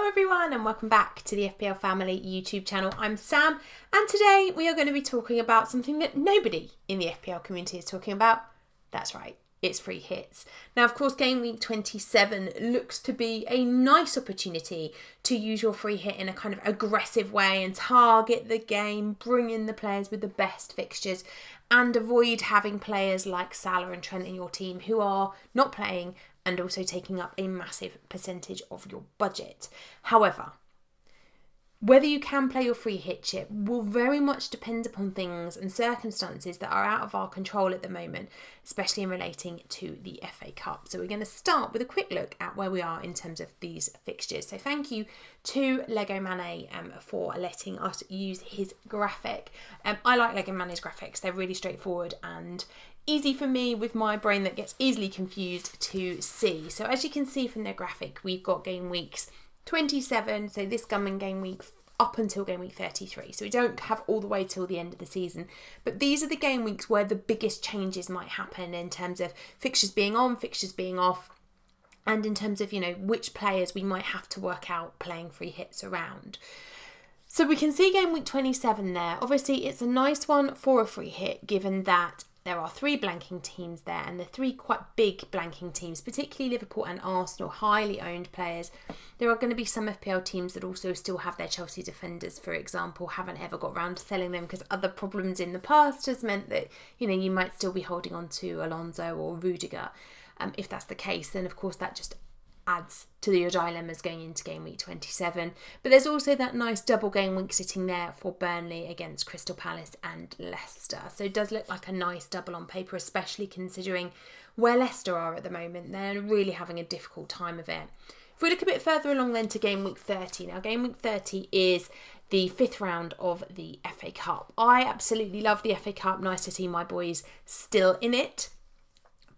Hello everyone and welcome back to the FPL Family YouTube channel. I'm Sam and today we are going to be talking about something that nobody in the FPL community is talking about. That's right, it's free hits. Now of course Gameweek 27 looks to be a nice opportunity to use your free hit in a kind of aggressive way and target the game, bring in the players with the best fixtures and avoid having players like Salah and Trent in your team who are not playing and also taking up a massive percentage of your budget. However, whether you can play your free hit chip will very much depend upon things and circumstances that are out of our control at the moment, especially in relating to the FA Cup. So we're going to start with a quick look at where we are in terms of these fixtures. So thank you to Lego Mane for letting us use his graphic. I like Lego Mane's graphics. They're really straightforward and easy for me with my brain that gets easily confused to see. So as you can see from their graphic, we've got game weeks 27, so this coming game week up until game week 33. So we don't have all the way till the end of the season. But these are the game weeks where the biggest changes might happen in terms of fixtures being on, fixtures being off, and in terms of, which players we might have to work out playing free hits around. So we can see game week 27 there. Obviously, it's a nice one for a free hit, given that there are three blanking teams there, and the three quite big blanking teams, particularly Liverpool and Arsenal, highly owned players. There are going to be some FPL teams that also still have their Chelsea defenders, for example, haven't ever got around to selling them because other problems in the past has meant that, you might still be holding on to Alonso or Rudiger. If that's the case, then of course that just adds to your dilemmas going into game week 27. But there's also that nice double game week sitting there for Burnley against Crystal Palace and Leicester. So it does look like a nice double on paper, especially considering where Leicester are at the moment. They're really having a difficult time of it. If we look a bit further along then to game week 30. Now game week 30 is the fifth round of the FA Cup. I absolutely love the FA Cup. Nice to see my boys still in it.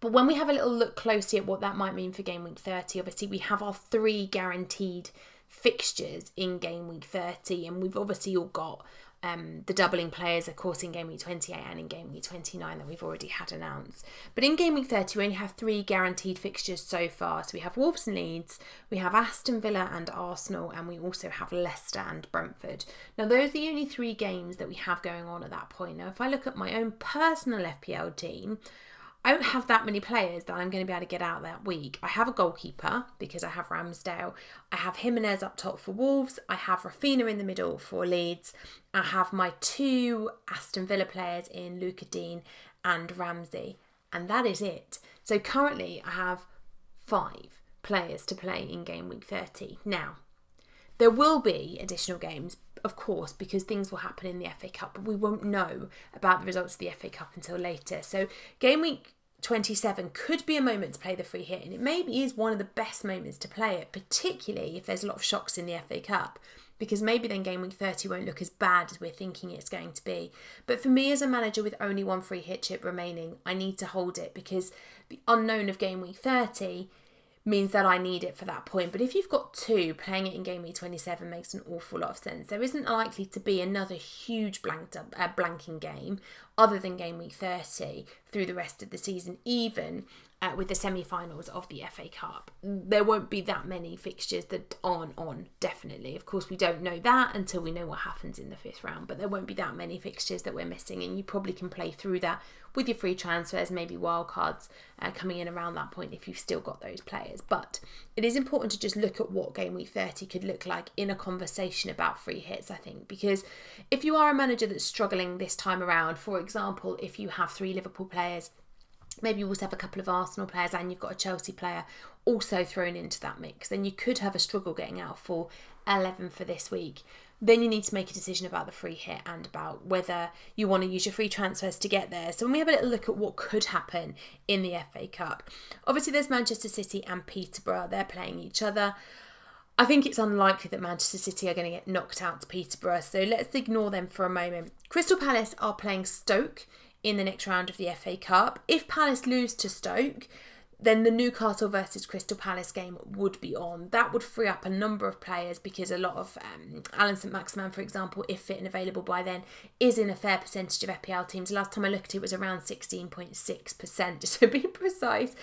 But when we have a little look closely at what that might mean for game week 30, obviously we have our three guaranteed fixtures in game week 30, and we've obviously all got the doubling players, of course, in game week 28 and in game week 29 that we've already had announced. But in game week 30, we only have three guaranteed fixtures so far. So we have Wolves and Leeds, we have Aston Villa and Arsenal, and we also have Leicester and Brentford. Now, those are the only three games that we have going on at that point. Now, if I look at my own personal FPL team, I don't have that many players that I'm going to be able to get out that week. I have a goalkeeper because I have Ramsdale. I have Jimenez up top for Wolves. I have Rafinha in the middle for Leeds. I have my two Aston Villa players in Luca Dean and Ramsey. And that is it. So currently I have 5 players to play in game week 30. Now, there will be additional games, of course, because things will happen in the FA Cup, but we won't know about the results of the FA Cup until later. So game week 27 could be a moment to play the free hit, and it maybe is one of the best moments to play it, particularly if there's a lot of shocks in the FA Cup, because maybe then game week 30 won't look as bad as we're thinking it's going to be. But for me as a manager with only one free hit chip remaining, I need to hold it because the unknown of game week 30 means that I need it for that point. But if you've got 2, playing it in game week 27 makes an awful lot of sense. There isn't likely to be another huge blanking game other than game week 30 through the rest of the season, even with the semi-finals of the FA Cup. There won't be that many fixtures that aren't on, definitely. Of course, we don't know that until we know what happens in the 5th round, but there won't be that many fixtures that we're missing, and you probably can play through that with your free transfers, maybe wildcards coming in around that point if you've still got those players. But it is important to just look at what game week 30 could look like in a conversation about free hits, I think, because if you are a manager that's struggling this time around, for example, if you have 3 Liverpool players, maybe you also have a couple of Arsenal players and you've got a Chelsea player also thrown into that mix, then you could have a struggle getting out for 11 for this week. Then you need to make a decision about the free hit and about whether you want to use your free transfers to get there. So when we have a little look at what could happen in the FA Cup, obviously there's Manchester City and Peterborough. They're playing each other. I think it's unlikely that Manchester City are going to get knocked out to Peterborough, so let's ignore them for a moment. Crystal Palace are playing Stoke in the next round of the FA Cup. If Palace lose to Stoke, then the Newcastle versus Crystal Palace game would be on. That would free up a number of players because a lot of Alan St-Maximin, for example, if fit and available by then, is in a fair percentage of FPL teams. Last time I looked, it was around 16.6%, just to be precise.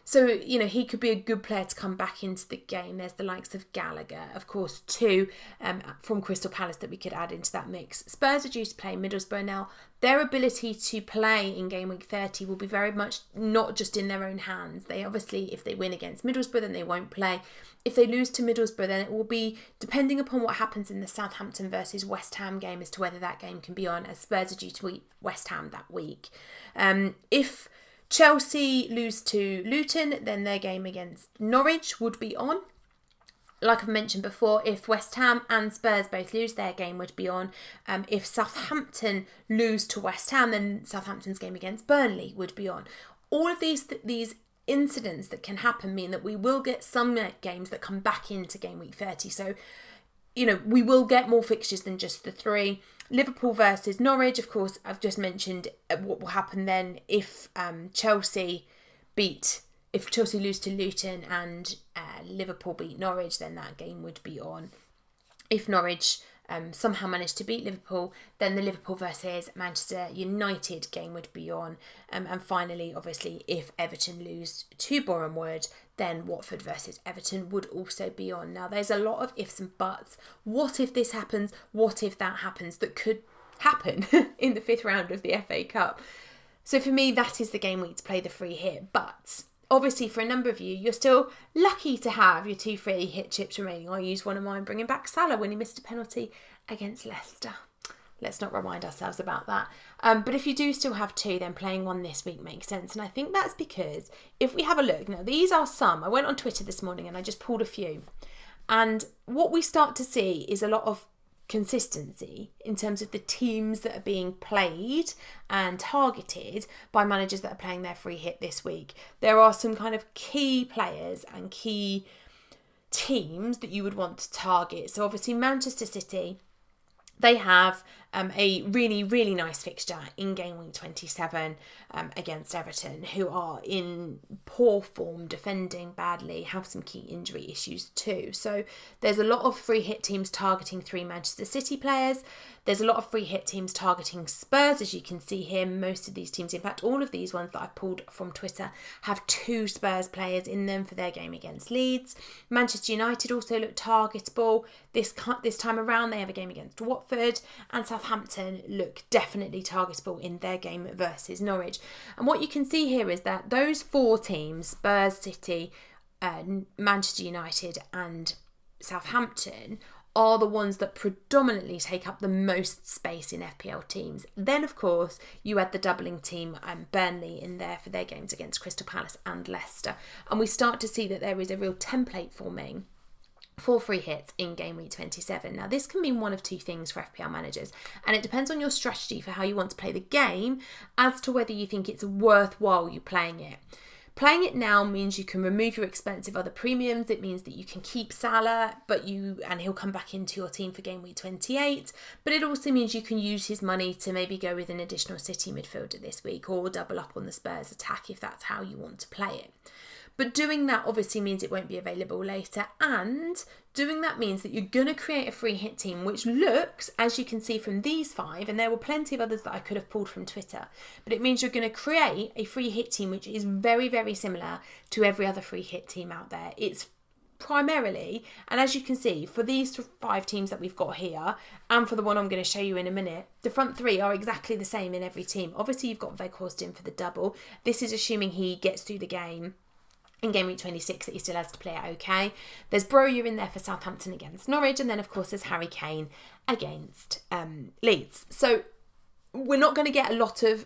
So, he could be a good player to come back into the game. There's the likes of Gallagher, of course, too, from Crystal Palace that we could add into that mix. Spurs are due to play Middlesbrough now. Their ability to play in game week 30 will be very much not just in their own hands. They obviously, if they win against Middlesbrough, then they won't play. If they lose to Middlesbrough, then it will be depending upon what happens in the Southampton versus West Ham game as to whether that game can be on, as Spurs are due to meet West Ham that week. If Chelsea lose to Luton, then their game against Norwich would be on. Like I've mentioned before, if West Ham and Spurs both lose, their game would be on. If Southampton lose to West Ham, then Southampton's game against Burnley would be on. All of these incidents that can happen mean that we will get some games that come back into game week 30. So, we will get more fixtures than just the 3. Liverpool versus Norwich, of course, I've just mentioned what will happen then if Chelsea lose to Luton and Liverpool beat Norwich, then that game would be on. If Norwich somehow managed to beat Liverpool, then the Liverpool versus Manchester United game would be on. And finally, obviously, if Everton lose to Boreham Wood, then Watford versus Everton would also be on. Now, there's a lot of ifs and buts. What if this happens? What if that happens? That could happen in the 5th round of the FA Cup. So for me, that is the game week to play the free hit. But obviously, for a number of you, you're still lucky to have your 2 free hit chips remaining. I used one of mine bringing back Salah when he missed a penalty against Leicester. Let's not remind ourselves about that. But if you do still have 2, then playing one this week makes sense. And I think that's because if we have a look, now these are some. I went on Twitter this morning and I just pulled a few. And what we start to see is a lot of consistency in terms of the teams that are being played and targeted by managers that are playing their free hit this week. There are some kind of key players and key teams that you would want to target. So obviously Manchester City, they have a really, really nice fixture in game week 27 against Everton, who are in poor form, defending badly, have some key injury issues too. So there's a lot of free hit teams targeting 3 Manchester City players. There's a lot of free hit teams targeting Spurs, as you can see here. Most of these teams, in fact, all of these ones that I've pulled from Twitter, have 2 Spurs players in them for their game against Leeds. Manchester United also look targetable. This time around, they have a game against Watford, and Southampton look definitely targetable in their game versus Norwich. And what you can see here is that those 4 teams, Spurs, City, Manchester United and Southampton, are the ones that predominantly take up the most space in FPL teams. Then, of course, you add the doubling team Burnley in there for their games against Crystal Palace and Leicester. And we start to see that there is a real template forming for free hits in game week 27. Now, this can mean one of 2 things for FPL managers, and it depends on your strategy for how you want to play the game as to whether you think it's worthwhile you playing it. Playing it now means you can remove your expensive other premiums. It means that you can keep Salah, and he'll come back into your team for game week 28. But it also means you can use his money to maybe go with an additional City midfielder this week, or double up on the Spurs attack if that's how you want to play it. But doing that obviously means it won't be available later, and doing that means that you're going to create a free hit team which looks, as you can see from these 5, and there were plenty of others that I could have pulled from Twitter, but it means you're going to create a free hit team which is very, very similar to every other free hit team out there. It's primarily, and as you can see, for these 5 teams that we've got here, and for the one I'm going to show you in a minute, the front 3 are exactly the same in every team. Obviously, you've got Weghorst in for the double. This is assuming he gets through the game in game week 26 that he still has to play it okay. There's Broja in there for Southampton against Norwich, and then of course there's Harry Kane against Leeds. So we're not going to get a lot of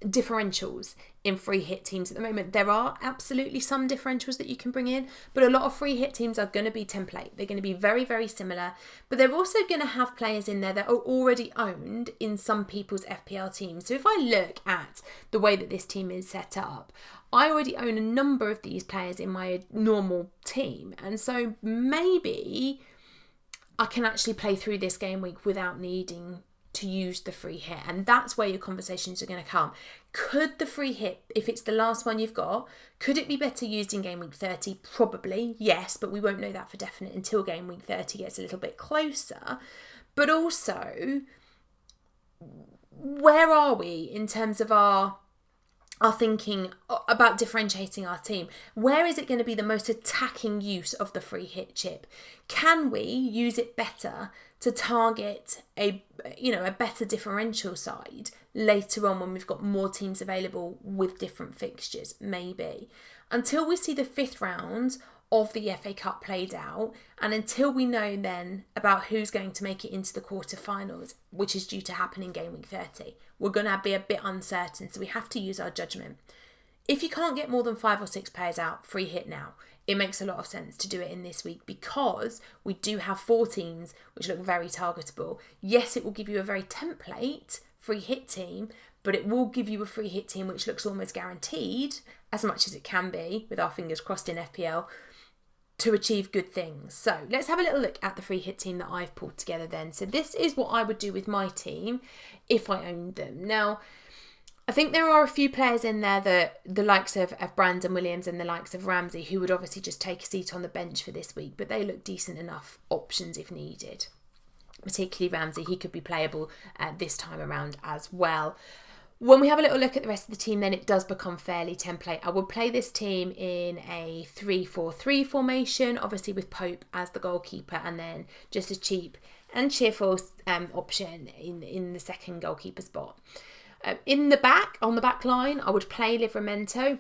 differentials in free hit teams at the moment. There are absolutely some differentials that you can bring in, but a lot of free hit teams are going to be template. They're going to be very, very similar, but they're also going to have players in there that are already owned in some people's FPL teams. So if I look at the way that this team is set up, I already own a number of these players in my normal team, and so maybe I can actually play through this game week without needing to use the free hit, and that's where your conversations are going to come. Could the free hit, if it's the last one you've got, could it be better used in game week 30? Probably, yes, but we won't know that for definite until game week 30 gets a little bit closer. But also, where are we in terms of our are thinking about differentiating our team. Where is it going to be the most attacking use of the free hit chip? Can we use it better to target a better differential side later on when we've got more teams available with different fixtures? Maybe. Until we see the 5th round of the FA Cup played out, and until we know then about who's going to make it into the quarterfinals, which is due to happen in Gameweek 30, we're going to be a bit uncertain, so we have to use our judgment. If you can't get more than 5 or 6 players out, free hit now. It makes a lot of sense to do it in this week because we do have 4 teams which look very targetable. Yes, it will give you a very template free hit team, but it will give you a free hit team which looks almost guaranteed, as much as it can be, with our fingers crossed in FPL, to achieve good things. So let's have a little look at the free hit team that I've pulled together then. So this is what I would do with my team if I owned them. Now, I think there are a few players in there that the likes of Brandon Williams and the likes of Ramsey who would obviously just take a seat on the bench for this week, but they look decent enough options if needed. Particularly Ramsey, he could be playable this time around as well. When we have a little look at the rest of the team, then it does become fairly template. I would play this team in a 3-4-3 formation, obviously with Pope as the goalkeeper, and then just a cheap and cheerful option in the second goalkeeper spot. On the back line, I would play Livramento.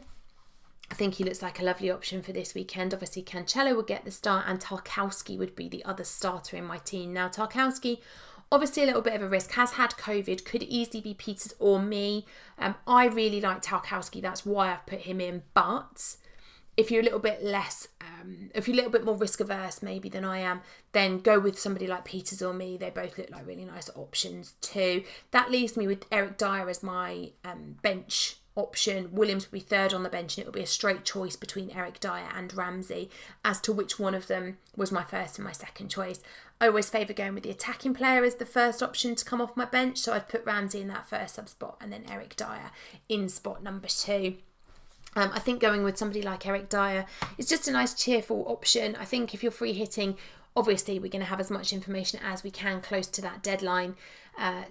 I think he looks like a lovely option for this weekend. Obviously, Cancelo would get the start, and Tarkowski would be the other starter in my team. Now, Tarkowski, obviously a little bit of a risk, has had COVID, could easily be Peters or me. I really like Tarkowski, that's why I've put him in. But if you're a little bit more risk averse maybe than I am, then go with somebody like Peters or me. They both look like really nice options too. That leaves me with Eric Dyer as my bench option. Williams will be 3rd on the bench, and it will be a straight choice between Eric Dyer and Ramsey as to which one of them was my first and my second choice. I always favour going with the attacking player as the first option to come off my bench, so I'd put Ramsey in that first sub spot and then Eric Dyer in spot number 2. I think going with somebody like Eric Dyer is just a nice cheerful option. I think if you're free hitting, obviously we're going to have as much information as we can close to that deadline.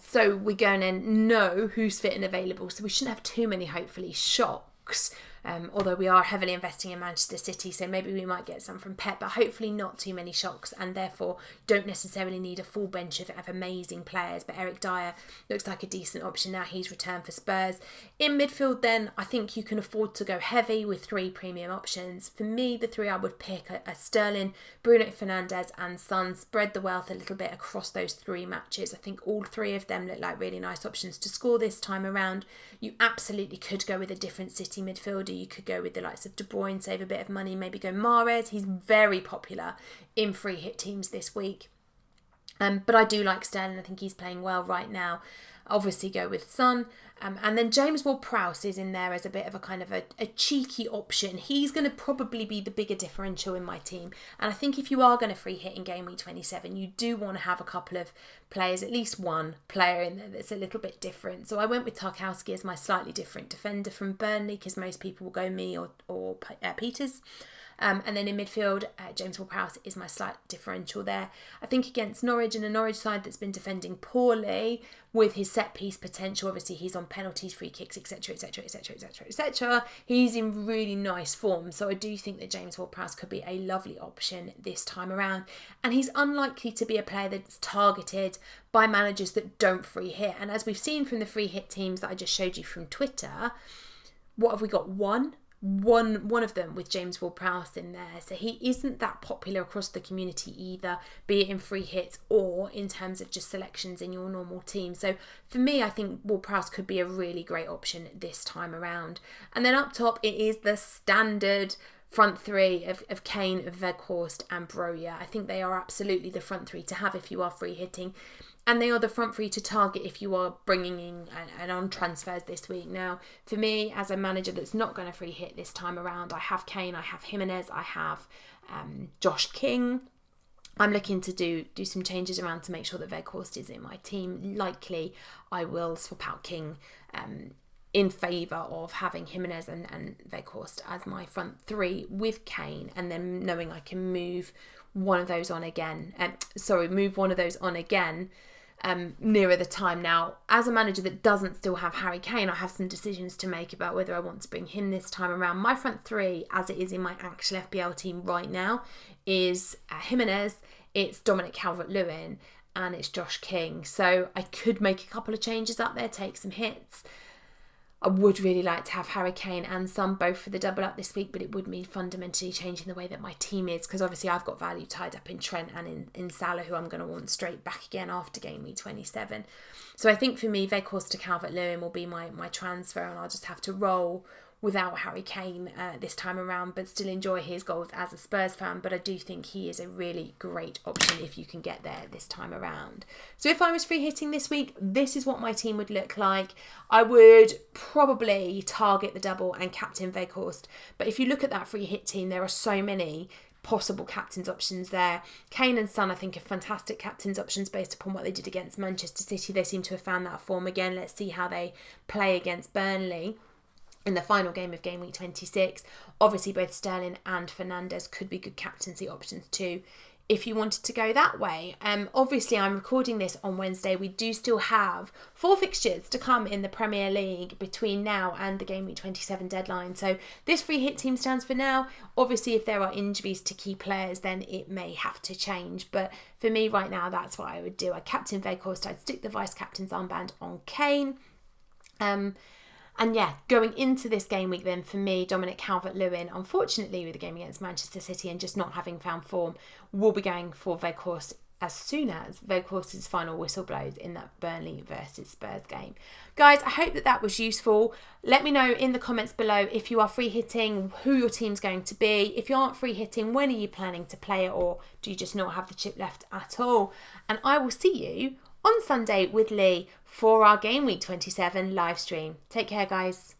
So we're going to know who's fit and available. So we shouldn't have too many, hopefully, shocks. Although we are heavily investing in Manchester City, so maybe we might get some from Pep, but hopefully not too many shocks, and therefore don't necessarily need a full bench of amazing players. But Eric Dyer looks like a decent option now he's returned for Spurs. In midfield then, I think you can afford to go heavy with 3 premium options. For me, the 3 I would pick are Sterling, Bruno Fernandes and Son. Spread the wealth a little bit across those 3 matches. I think all 3 of them look like really nice options to score this time around. You absolutely could go with a different City midfielder. You could go with the likes of De Bruyne, save a bit of money, maybe go Mahrez. He's very popular in free hit teams this week. But I do like Sterling. I think he's playing well right now. Obviously go with Son. And then James Ward-Prowse is in there as a bit of a kind of a cheeky option. He's going to probably be the bigger differential in my team. And I think if you are going to free hit in Gameweek 27, you do want to have a couple of players, at least one player in there that's a little bit different. So I went with Tarkowski as my slightly different defender from Burnley, because most people will go me or Peters. And then in midfield, James Ward-Prowse is my slight differential there. I think against Norwich, and a Norwich side that's been defending poorly with his set piece potential, obviously he's on penalties, free kicks, etc, etc, etc, etc, etc. He's in really nice form, so I do think that James Ward-Prowse could be a lovely option this time around. And he's unlikely to be a player that's targeted by managers that don't free hit. And as we've seen from the free hit teams that I just showed you from Twitter, what have we got? One of them with James Ward-Prowse in there. So he isn't that popular across the community either, be it in free hits or in terms of just selections in your normal team. So for me, I think Ward-Prowse could be a really great option this time around. And then up top, it is the standard front 3 of Kane, Weghorst and Broja. I think they are absolutely the front 3 to have if you are free hitting. And they are the front 3 to target if you are bringing in and on transfers this week. Now, for me, as a manager that's not going to free hit this time around, I have Kane, I have Jimenez, I have Josh King. I'm looking to do some changes around to make sure that Weghorst is in my team. Likely, I will swap out King in favour of having Jimenez and Weghorst as my front 3 with Kane, and then knowing I can move one of those on again. nearer the time. Now, as a manager that doesn't still have Harry Kane, I have some decisions to make about whether I want to bring him this time around. My front three, as it is in my actual FPL team right now, is Jimenez, it's Dominic Calvert-Lewin, and it's Josh King. So I could make a couple of changes up there, take some hits. I would really like to have Harry Kane and Son both for the double up this week, but it would mean fundamentally changing the way that my team is, because obviously I've got value tied up in Trent and in Salah, who I'm going to want straight back again after Gameweek 27. So I think for me, Weghorst to Calvert-Lewin will be my transfer, and I'll just have to roll without Harry Kane this time around, but still enjoy his goals as a Spurs fan. But I do think he is a really great option if you can get there this time around. So if I was free hitting this week, this is what my team would look like. I would probably target the double and captain Weghorst. But if you look at that free hit team, there are so many possible captain's options there. Kane and Son, I think, are fantastic captain's options based upon what they did against Manchester City. They seem to have found that form again. Let's see how they play against Burnley in the final game of Gameweek 26. Obviously, both Sterling and Fernandes could be good captaincy options too, if you wanted to go that way. Obviously, I'm recording this on Wednesday. We do still have 4 fixtures to come in the Premier League between now and the Gameweek 27 deadline. So this free hit team stands for now. Obviously, if there are injuries to key players, then it may have to change. But for me right now, that's what I would do. I'd captain Weghorst. I'd stick the vice-captain's armband on Kane. And yeah, going into this game week then, for me, Dominic Calvert-Lewin, unfortunately with the game against Manchester City and just not having found form, will be going for Weghorst as soon as Weghorst's final whistle blows in that Burnley versus Spurs game. Guys, I hope that was useful. Let me know in the comments below if you are free hitting, who your team's going to be. If you aren't free hitting, when are you planning to play it, or do you just not have the chip left at all? And I will see you on Sunday with Lee for our Game Week 27 live stream. Take care, guys.